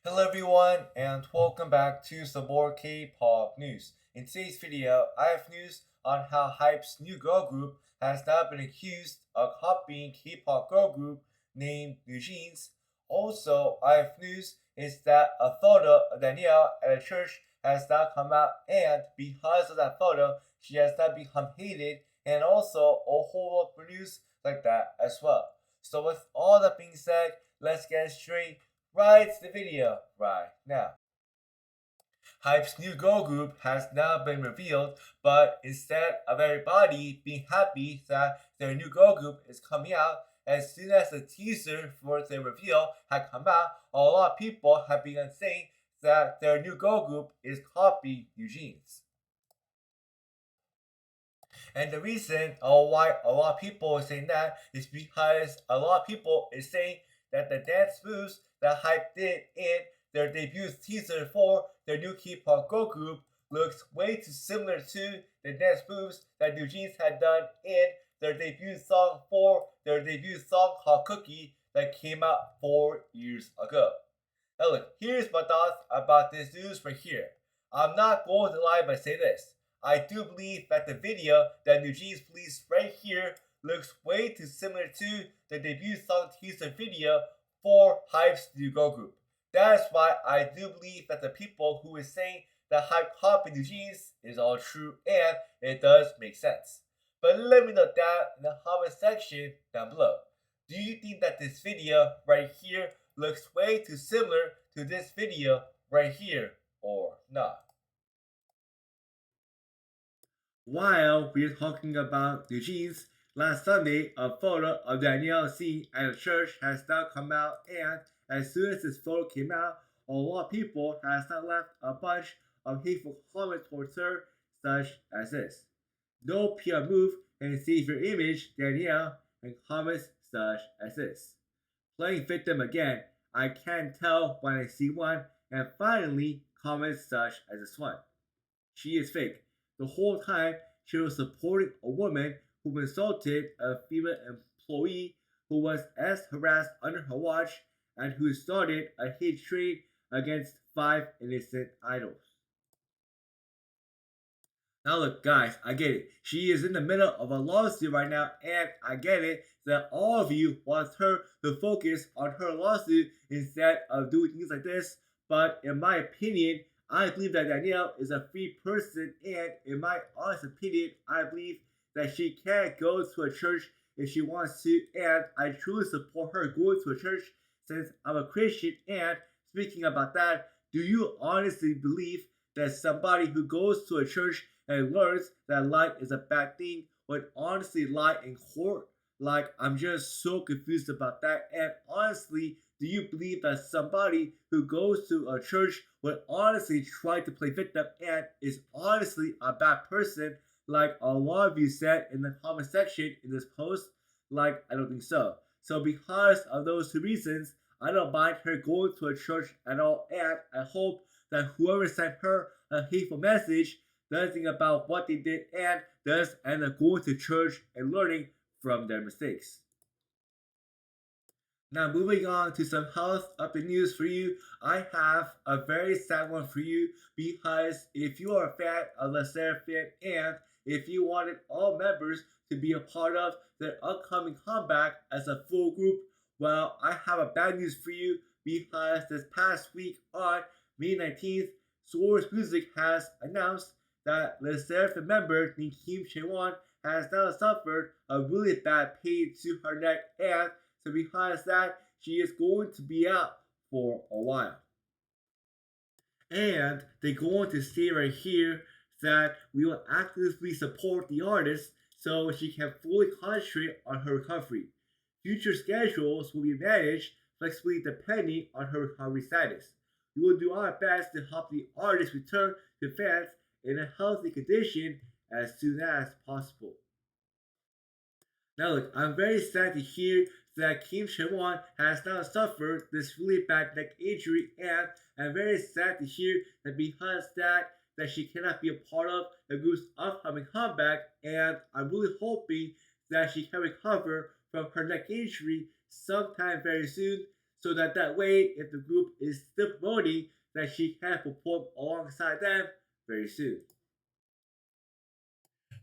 Hello everyone and welcome back to some more K-pop news. In today's video, I have news on how HYBE's new girl group has now been accused of copying K-pop girl group named NEWJEANS. Also, I have news is that a photo of Danielle at a church has now come out, and because of that photo, she has now become hated, and also a whole lot of news like that as well. So with all that being said, let's get straight right to the video right now. HYBE's new girl group has now been revealed, but instead of everybody being happy that their new girl group is coming out, as soon as the teaser for the reveal had come out, a lot of people have begun saying that their new girl group is copying NEWJEANS. And the reason why a lot of people are saying that is because a lot of people is saying that the dance moves that HYBE did in their debut teaser for their new K-pop girl group looks way too similar to the dance moves that NEWJEANS had done in their debut song called Cookie that came out 4 years ago. Now look, here's my thoughts about this news right here. I'm not going to lie but say this. I do believe that the video that NEWJEANS released right here looks way too similar to the debut song teaser video for HYBE's new girl group. That is why I do believe that the people who is saying that HYBE copied NEWJEANS is all true, and it does make sense. But let me know down in the comment section down below. Do you think that this video right here looks way too similar to this video right here or not? While we're talking about NEWJEANS, last Sunday, a photo of Danielle singing at a church has now come out, and as soon as this photo came out, a lot of people has now left a bunch of hateful comments towards her, such as this. No PR move and save your image, Danielle, and comments such as this. Playing victim again, I can't tell when I see one, and finally, comments such as this one. She is fake. The whole time, she was supporting a woman who insulted a female employee who was as harassed under her watch and who started a hate trade against 5 innocent idols. Now look, guys, I get it. She is in the middle of a lawsuit right now, and I get it that all of you want her to focus on her lawsuit instead of doing things like this. But in my opinion, I believe that Danielle is a free person, and in my honest opinion, I believe that she can go to a church if she wants to, and I truly support her going to a church since I'm a Christian. And speaking about that, do you honestly believe that somebody who goes to a church and learns that light is a bad thing would honestly lie in court? Like, I'm just so confused about that. And honestly, do you believe that somebody who goes to a church would honestly try to play victim and is honestly a bad person, like a lot of you said in the comment section in this post? Like, I don't think so. So because of those two reasons, I don't mind her going to a church at all, and I hope that whoever sent her a hateful message does think about what they did and does end up going to church and learning from their mistakes. Now moving on to some health update news for you, I have a very sad one for you, because if you are a fan of the SSERAFIM and if you wanted all members to be a part of their upcoming comeback as a full group, well, I have a bad news for you, because this past week on May 19th, Source Music has announced that the SSERAFIM member named Kim CHAEWON has now suffered a really bad pain to her neck, and so because that, she is going to be out for a while. And they're going to say right here that we will actively support the artist so she can fully concentrate on her recovery. Future schedules will be managed flexibly depending on her recovery status. We will do our best to help the artist return to fans in a healthy condition as soon as possible. Now look, I'm very sad to hear that Kim CHAEWON has now suffered this really bad neck injury, and I'm very sad to hear that because that she cannot be a part of the group's upcoming comeback, and I'm really hoping that she can recover from her neck injury sometime very soon so that way, if the group is still promoting, that she can perform alongside them very soon.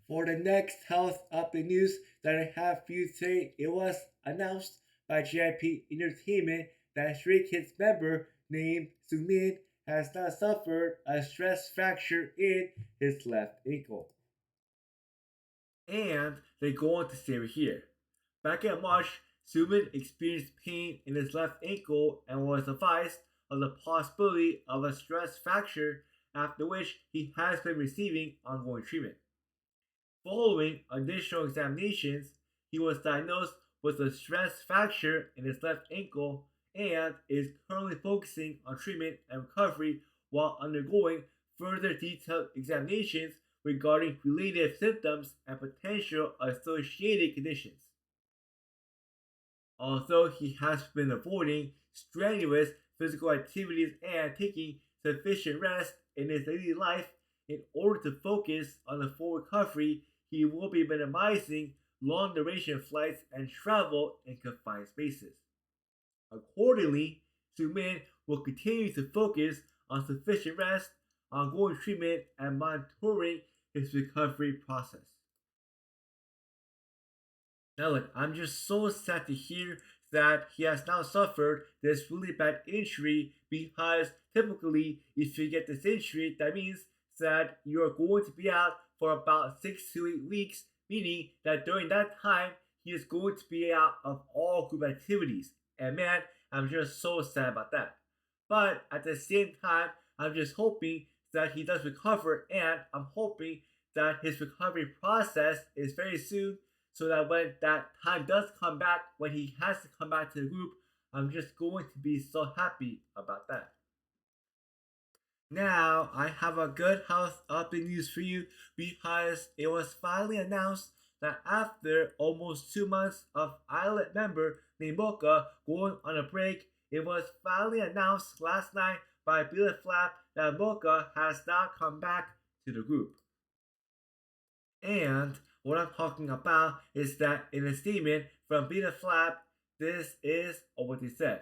For the next health update news that I have for you today, it was announced by JYP Entertainment that Stray Kids member named SEUNGMIN has now suffered a stress fracture in his left ankle. And they go on to say here. Back in March, SEUNGMIN experienced pain in his left ankle and was advised of the possibility of a stress fracture, after which he has been receiving ongoing treatment. Following additional examinations, he was diagnosed with a stress fracture in his left ankle and is currently focusing on treatment and recovery while undergoing further detailed examinations regarding related symptoms and potential associated conditions. Although he has been avoiding strenuous physical activities and taking sufficient rest in his daily life in order to focus on the full recovery, he will be minimizing long duration flights and travel in confined spaces. Accordingly, SEUNGMIN will continue to focus on sufficient rest, ongoing treatment, and monitoring his recovery process. Now look, I'm just so sad to hear that he has now suffered this really bad injury, because typically if you get this injury, that means that you're going to be out for about 6 to 8 weeks, meaning that during that time he is going to be out of all group activities. And man, I'm just so sad about that. But at the same time, I'm just hoping that he does recover, and I'm hoping that his recovery process is very soon, so that when that time does come back, when he has to come back to the group, I'm just going to be so happy about that. Now, I have a good health update news for you, because it was finally announced that after almost 2 months of ILLIT member named MOKA going on a break, it was finally announced last night by BILLIT Flap that MOKA has now come back to the group. And what I'm talking about is that in a statement from BILLIT Flap, this is what they said.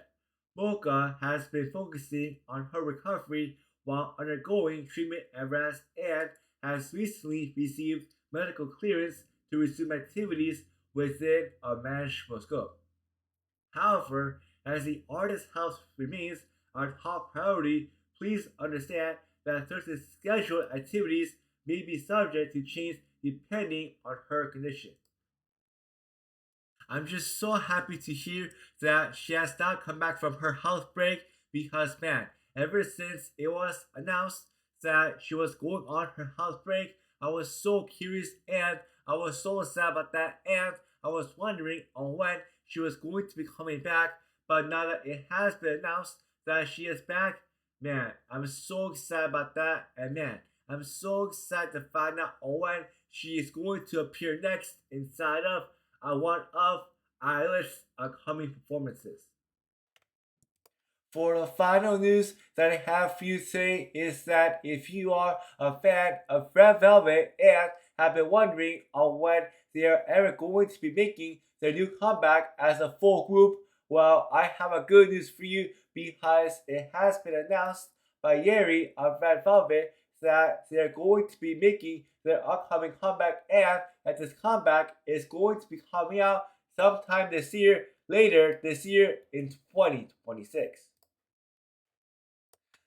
MOKA has been focusing on her recovery while undergoing treatment and rest, and has recently received medical clearance to resume activities within a manageable scope. However, as the artist's health remains our top priority, please understand that certain scheduled activities may be subject to change depending on her condition. I'm just so happy to hear that she has now come back from her health break, because man, ever since it was announced that she was going on her health break, I was so curious and I was so sad about that, and I was wondering on when she was going to be coming back. But now that it has been announced that she is back, man, I'm so excited about that, and man, I'm so excited to find out on when she is going to appear next inside of one of ILLIT's upcoming performances. For the final news that I have for you today is that if you are a fan of Red Velvet and have been wondering on when they are ever going to be making their new comeback as a full group, well, I have a good news for you, because it has been announced by YERI of Red Velvet that they're going to be making their upcoming comeback, and that this comeback is going to be coming out sometime this year, later this year in 2026.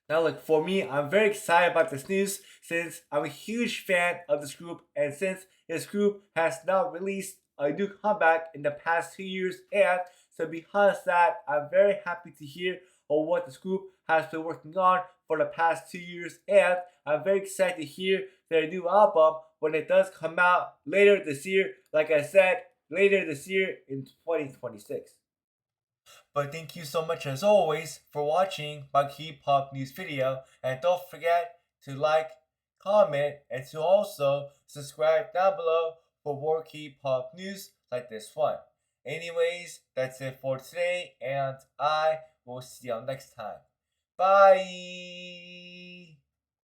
Now look, for me, I'm very excited about this news, since I'm a huge fan of this group, and since this group has now released a new comeback in the past 2 years, and so because that, I'm very happy to hear of what this group has been working on for the past 2 years, and I'm very excited to hear their new album when it does come out later this year, like I said, later this year in 2026. But thank you so much as always for watching my K-pop news video, and don't forget to like, comment, and to also subscribe down below for more K-pop news like this one. Anyways, that's it for today, and I will see you next time. Bye!